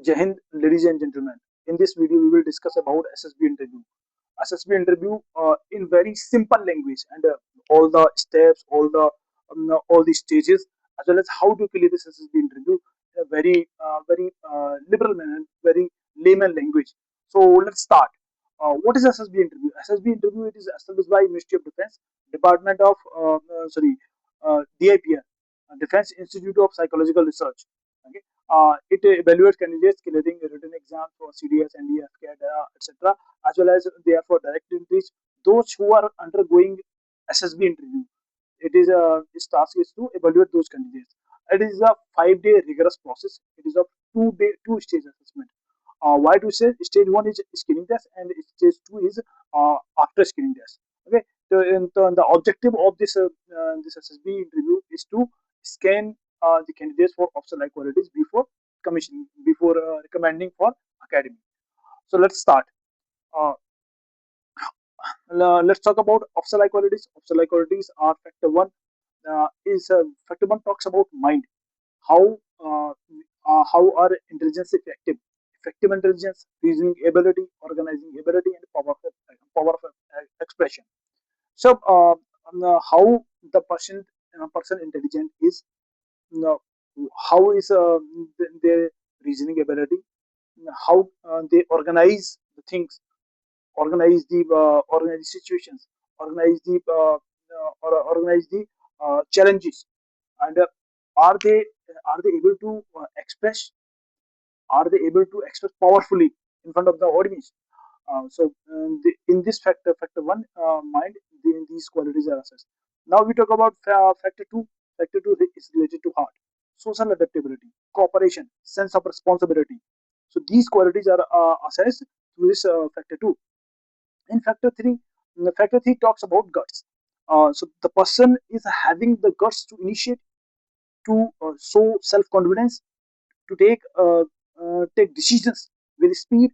Jai Hind, ladies and gentlemen. In this video, we will discuss about SSB interview. SSB interview in very simple language and all the steps, all the stages, as well as how to clear this SSB interview in a very liberal manner, very layman language. So let's start. What is SSB interview? SSB interview, it is established by Ministry of Defense, Department of DIPR, Defense Institute of Psychological Research. Okay. It evaluates candidates clearing written exams for CDS, NDA, AFCAT, etc., as well as they are for direct entries. Those who are undergoing SSB interview, its task is to evaluate those candidates. It is a 5-day rigorous process. It is a 2-stage assessment. Why do you say stage one is screening test and stage two is after screening test? Okay, so the objective of this SSB interview is to scan the candidates for officer-like qualities before commissioning, before recommending for academy. So let's start. Uh, let's talk about officer-like qualities. Officer-like qualities are factor one. Factor one talks about mind. How uh, how are intelligence effective? Effective intelligence, reasoning ability, organizing ability, and power of expression. So, how the person intelligent is, uh, how is their reasoning ability, how they organize the things, organize the situations, organize the challenges, and are they are they able to express are they able to express powerfully in front of the audience? In this factor one, mind, these qualities are assessed. Now we talk about factor two. Factor two is related to heart, social adaptability, cooperation, sense of responsibility. So these qualities are assessed through this factor two. In factor three talks about guts. So the person is having the guts to initiate, to show self confidence, to take decisions with speed,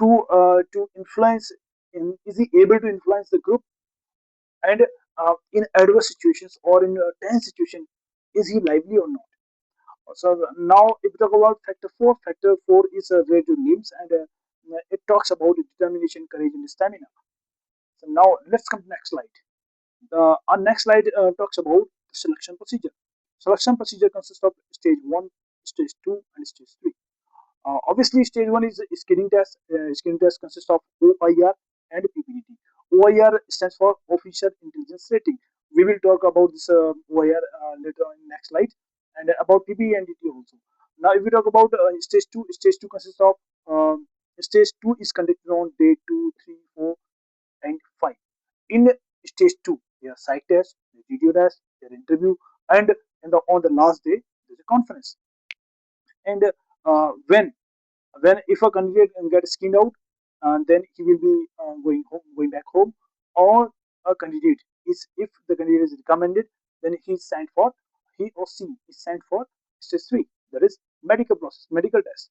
uh, to influence. Is he able to influence the group? And in adverse situations or in a tense situation, is he lively or not? So now, if we talk about factor four is related to limbs, and it talks about determination, courage, and stamina. So now let's come to next slide. Our next slide talks about the selection procedure. Selection procedure consists of stage one, stage two, and stage three. Obviously, stage one is screening test. Screening test consists of OIR and PPDT. OIR stands for Officer Intelligence Rating. We will talk about this OIR later on in next slide, and about PPDT and DT also. Now, if we talk about stage two consists of stage two is conducted on day 2, 3, 4, and 5. In stage two, there are site tests, the GTO test, their interview, and on the last day, there's a conference. And when if a candidate gets screened out, then he will be going back home, or a candidate is if the candidate is recommended, then he or she is sent for stage three, that is medical process, medical test.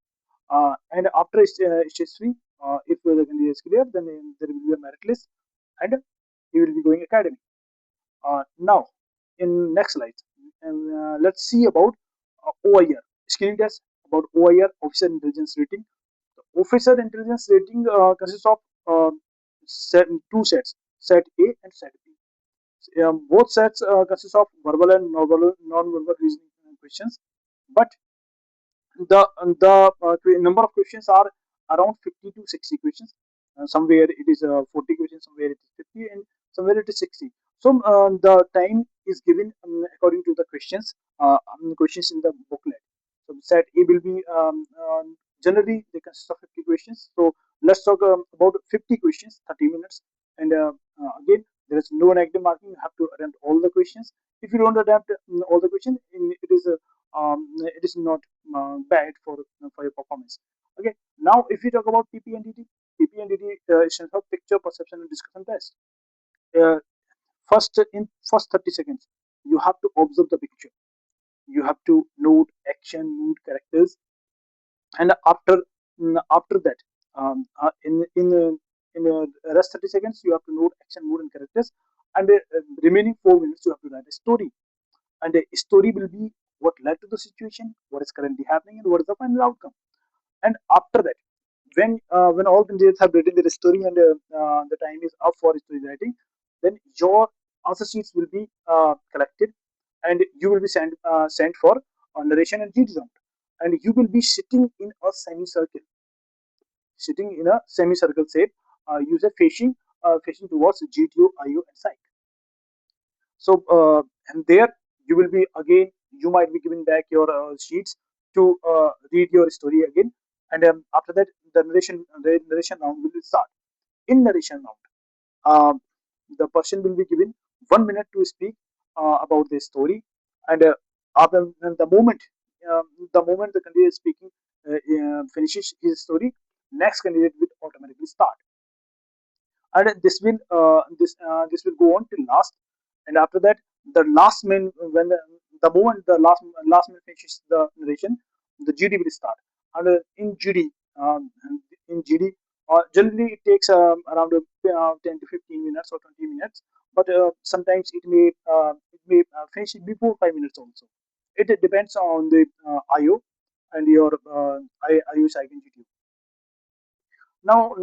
And after stage three, if the candidate is clear, then there will be a merit list, and he will be going academy. Now, in next slide, and let's see about OIR screening test. About OIR, Officer Intelligence Rating. The Officer Intelligence Rating consists of two sets, set A and set B. Both sets consist of verbal and non-verbal reasoning questions, but the number of questions are around 50 to 60 questions. Somewhere it is 40 questions, somewhere it is 50, and somewhere it is 60. So the time is given according to the questions in the booklet. So set A will be generally they consist of 50 questions. So let's talk about 50 questions, 30 minutes, and again there is no negative marking. You have to attempt all the questions. If you don't attempt all the questions, it is not bad for your performance. Okay. Now, if we talk about PPNDT, PPNDT stands for Picture Perception and Discussion Test. Uh, first 30 seconds, you have to observe the picture. You have to note action, mood, characters, and after that, in rest 30 seconds, you have to note action, mood, and characters, and remaining 4 minutes you have to write a story, and a story will be what led to the situation, what is currently happening, and what is the final outcome. And after that, when all candidates have written their story and the time is up for story writing, then your answer sheets will be collected, and you will be sent for narration and GT round, and you will be sitting in a semicircle shape, user facing towards GTO, IO, and site. So and there you will be again, you might be giving back your sheets to read your story again, and after that the narration round will start. In narration round, the person will be given 1 minute to speak about the story, and after um, the moment the candidate is speaking finishes his story, next candidate will automatically start, and this will go on till last. And after that, the last man when the moment the last man finishes the narration, the GD will start. And um, in GD, generally it takes around 10 to 15 minutes or 20 minutes, but sometimes it may finish before 5 minutes also. It depends on the IO and your IO site in GD. Now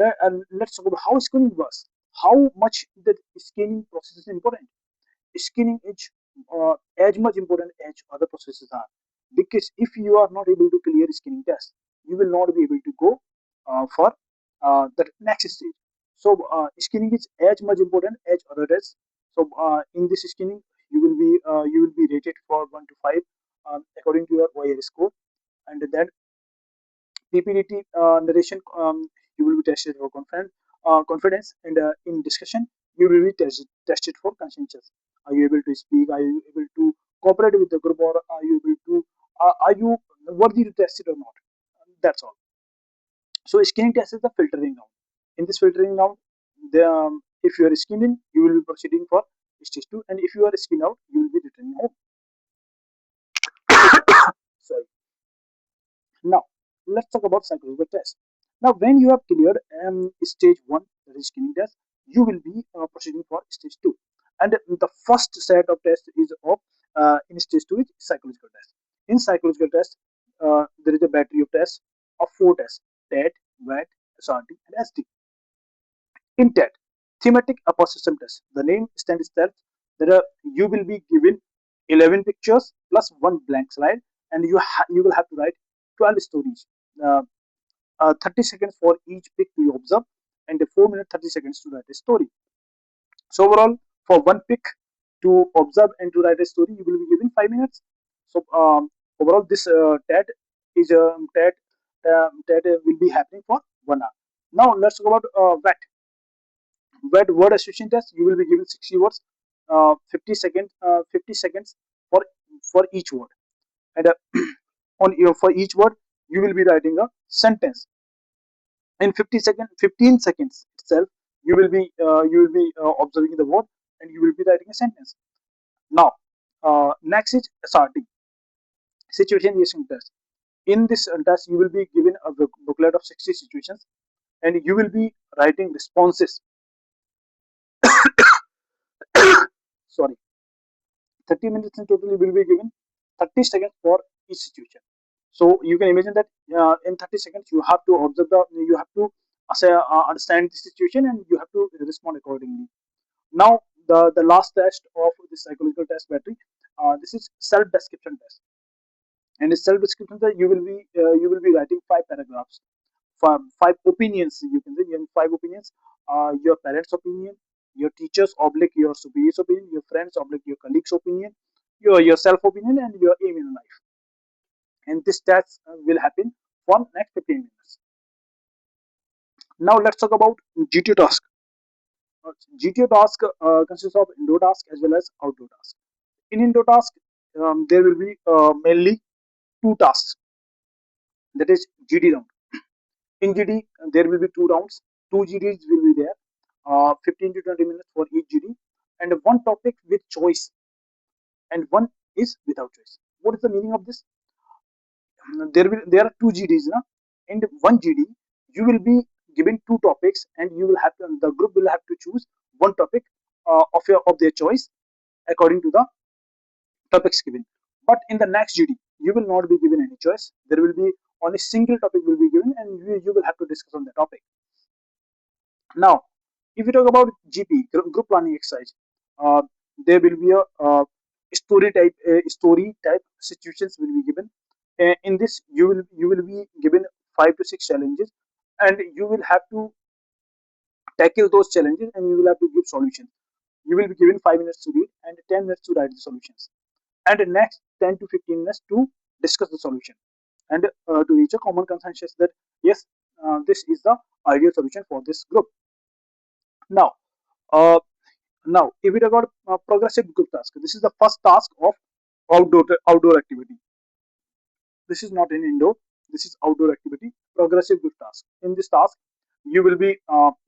let's talk about how screening works. How much the screening process is important. Screening is as much important as other processes are, because if you are not able to clear screening test, you will not be able to go for the next stage. So screening is as much important as other tests. So in this screening, you will be rated for 1 to 5 according to your OIR score, and then PPDT narration, you will be tested for confidence, and in discussion, you will be tested for conscientious. Are you able to speak? Are you able to cooperate with the group, or are you worthy to test it or not? That's all. So screening test is the filtering round. In this filtering round, if you are screened in, you will be proceeding for stage two, and if you are screened out, you will be returning home. Sorry. Now, let's talk about psychological test. Now, when you have cleared stage one, that is screening test, you will be proceeding for stage two. And the first set of tests is of in stage two is psychological test. In psychological test, there is a battery of tests of four tests: TET, WAT, SRT, and SD. In TET, thematic upper system test, the name stands itself. You will be given 11 pictures plus one blank slide, and you will have to write 12 stories. Uh, 30 seconds for each pic you observe, and 4 minutes 30 seconds to write a story. So overall, for one pic to observe and to write a story, you will be given 5 minutes. So overall, this TED will be happening for 1 hour. Now let's talk about WAT. WAT word association test. You will be given 60 words, 50 seconds for each word, and for each word you will be writing a sentence. In 15 seconds itself, you will be observing the word, and you will be writing a sentence. Now next is SRT, situation reaction test. In this test, you will be given a booklet of 60 situations, and you will be writing responses. Sorry, 30 minutes in total, you will be given 30 seconds for each situation. So you can imagine that in 30 seconds you have to you have to understand the situation, and you have to respond accordingly. Now the last test of the psychological test battery, this is self description test. And in self description test, you will be writing 5 paragraphs, five opinions. You can say in 5 opinions: your parents' opinion, your teachers oblique your superior's opinion, your friends oblique your colleagues' opinion, your self opinion, and your aim in life. And this test will happen for next 15 minutes. Now let's talk about GTO task. GTO task consists of indoor task as well as outdoor task. In indoor task, there will be mainly two tasks, that is GD round. In GD, there will be two rounds, two GDs will be there, 15 to 20 minutes for each GD, and one topic with choice, and one is without choice. What is the meaning of this? There are two GDs, na? And one GD, you will be given two topics, and the group will have to choose one topic of their choice according to the topics given. But in the next GD, you will not be given any choice. There will be only single topic will be given, and you will have to discuss on the topic. Now, if we talk about GP, group planning exercise, uh, there will be a story type situations will be given. In this, you will be given 5 to 6 challenges, and you will have to tackle those challenges, and you will have to give solutions. You will be given 5 minutes to read and 10 minutes to write the solutions, and the next 10 to 15 minutes to discuss the solution, and to reach a common consensus that yes, this is the ideal solution for this group. Now, uh, now if we talk about progressive group task, this is the first task of outdoor activity. This is not in indoor. This is outdoor activity. Progressive group task. In this task, you will be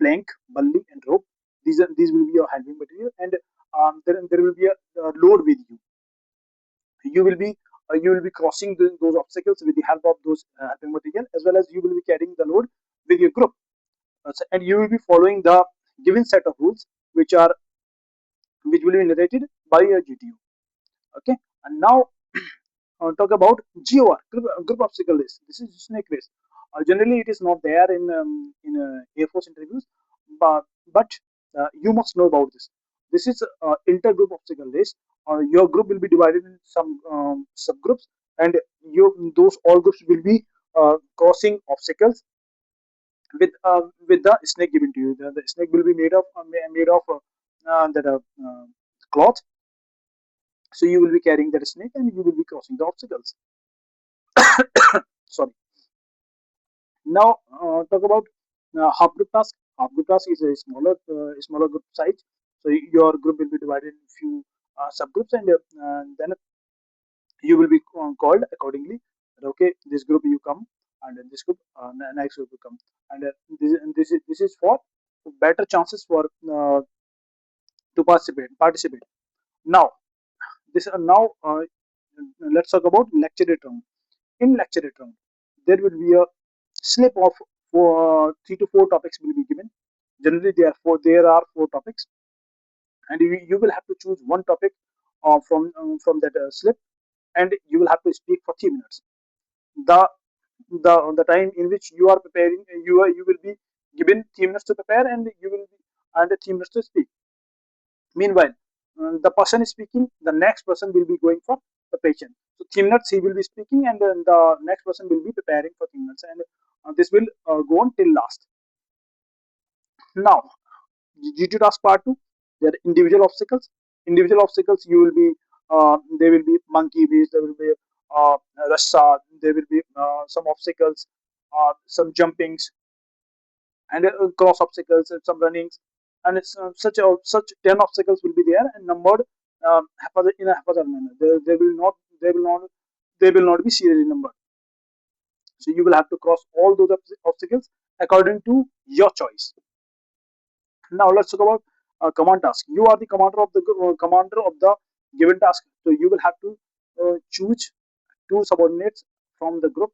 plank, bully, and rope. These will be your helping material, and there will be a load with you. You will be crossing those obstacles with the help of those helping material, as well as you will be carrying the load with your group. And you will be following the given set of rules, which will be narrated by a GTO. Okay, and now talk about GOR, group obstacle race. This is snake race. Generally, it is not there in Air Force interviews, but you must know about this. This is intergroup obstacle race. Your group will be divided in some subgroups, and those all groups will be crossing obstacles with the snake given to you. The snake will be made of that cloth. So you will be carrying that snake, and you will be crossing the obstacles. Sorry. Now talk about half group task. Half group task is a smaller group size. So your group will be divided in few subgroups, and then you will be called accordingly. Okay, this group you come, and then this group next group you come, and this is for better chances for to participate. Now this now let's talk about lecture round. In lecture round, there will be a slip of 3 to 4 topics will be given. Generally, there are 4 topics, and you will have to choose one topic from that slip, and you will have to speak for 3 minutes. The the time in which you are preparing, you will be given 3 minutes to prepare, and you will be and 3 minutes to speak. Meanwhile, the person is speaking, the next person will be going for the patient. So 3 minutes he will be speaking, and then the next person will be preparing for 3 minutes, and this will go on till last. Now, GT task part 2, there are individual obstacles. Individual obstacles, there will be monkey base, there will be rassa, there will be some obstacles, some jumpings, and cross obstacles, and some runnings, and it's such 10 obstacles will be there and numbered in a haphazard manner. They will not be serially numbered. So you will have to cross all those obstacles according to your choice. Now let's talk about command task. You are the commander of the given task. So you will have to choose 2 subordinates from the group,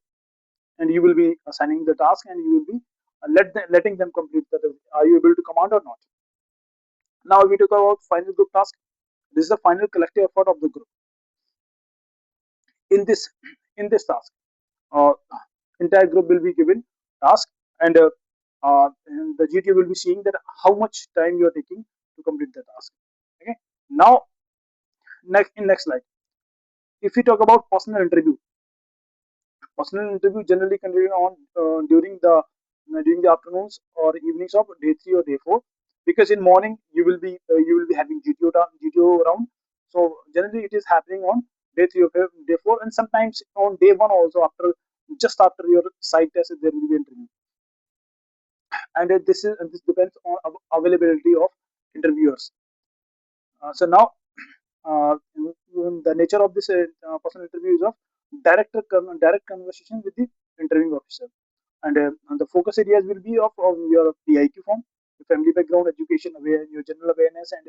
and you will be assigning the task, and you will be letting them complete the task. Are you able to command or not? Now we talk about final group task. This is the final collective effort of the group. In this task, uh, entire group will be given task, and the GT will be seeing that how much time you are taking to complete the task. Okay. Now, next slide, if we talk about personal interview generally conducted on during the afternoons or evenings of day 3 or day 4, because in morning you will be having GTO round. So generally it is happening on day 3 or day 4, and sometimes on day 1 also, just after your site test there will be interview, and this depends on availability of interviewers. So now the nature of this personal interview is of direct conversation with the interviewing officer, and the focus areas will be of your PIQ form, your family background, education, your general awareness, and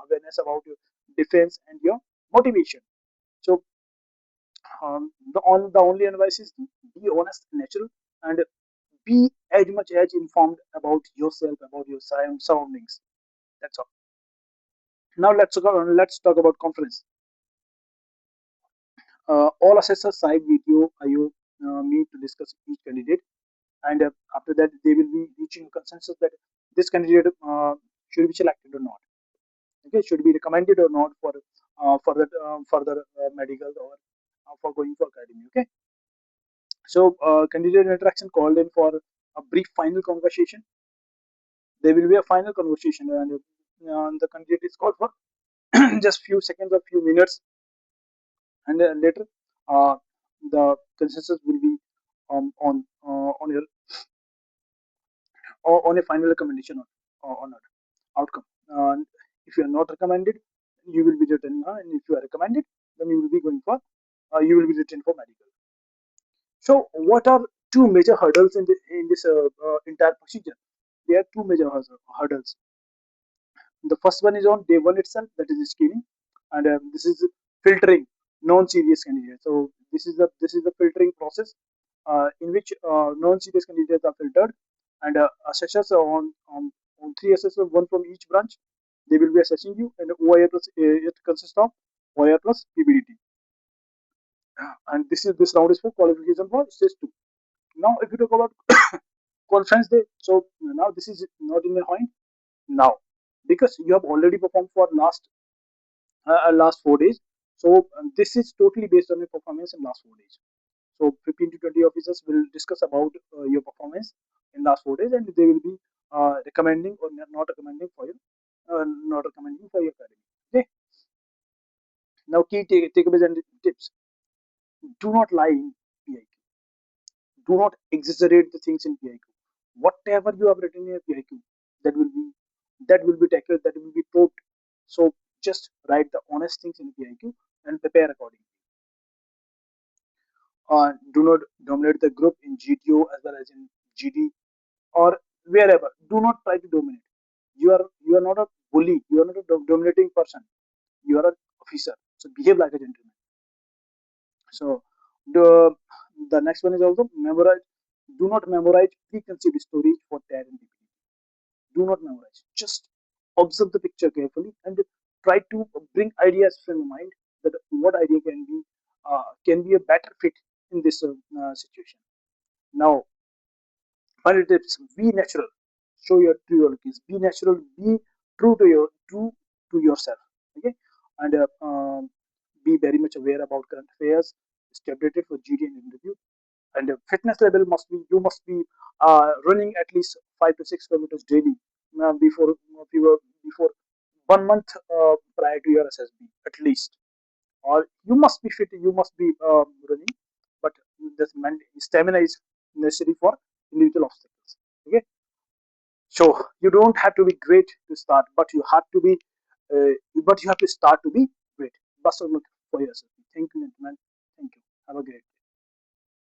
awareness about your defense and your motivation. So the only advice is to be honest, natural, and be as much as informed about yourself, about your surroundings. That's all. Now let's talk about conference. All assessors side GTO IO meet to discuss each candidate, and after that they will be reaching a consensus that this candidate should be selected or not. Okay, should be recommended or not for further medical or for going for academy. Okay, so candidate interaction called in for a brief final conversation. There will be a final conversation, and the candidate is called for just few seconds or few minutes, and later uh, the consensus will be on your on a final recommendation on our outcome. If you are not recommended, you will be written, and if you are recommended, then you will be going for you will be written for medical. So, what are two major hurdles in this entire procedure? There are two major hurdles. The first one is on day one itself, that is screening, and this is filtering non-serious candidates. So this is the filtering process in which non-serious candidates are filtered, and assessors are on three assessors, one from each branch. They will be assessing you, and OIR plus it consists of OIR plus PPDT, and this round is for qualification for stage two. Now, if you talk about conference day, so now this is not in your mind now because you have already performed for last 4 days. So this is totally based on your performance in last 4 days. So 15 to 20 officers will discuss about your performance in last 4 days, and they will be recommending or not recommending for you, not recommending for your academy. Okay. Now, key takeaways and tips: do not lie in PIQ. Do not exaggerate the things in PIQ. Whatever you have written in your PIQ, that will be that will be tackled, that will be proved. So just write the honest things in PIQ and prepare accordingly. Do not dominate the group in GTO as well as in GD or wherever. Do not try to dominate. You are not a bully. You are not a dominating person. You are an officer. So behave like a gentleman. So the next one is also memorize. Do not memorize preconceived stories for TAD and DPD. Do not memorize. Just observe the picture carefully and try to bring ideas from your mind that what idea can be a better fit in this situation. Now, final tips: be natural, show your true qualities. Be natural, be true to yourself. Okay, and be very much aware about current affairs. Stay updated for GD and interview. And fitness level must be you must be running at least 5 to 6 kilometers daily before 1 month prior to your SSB at least, or you must be fit, you must be running, but this stamina is necessary for individual obstacles. Okay, so you don't have to be great to start, but you have to start to be great. Best of luck for yourself. Thank you, gentlemen. Thank you. Have a great day.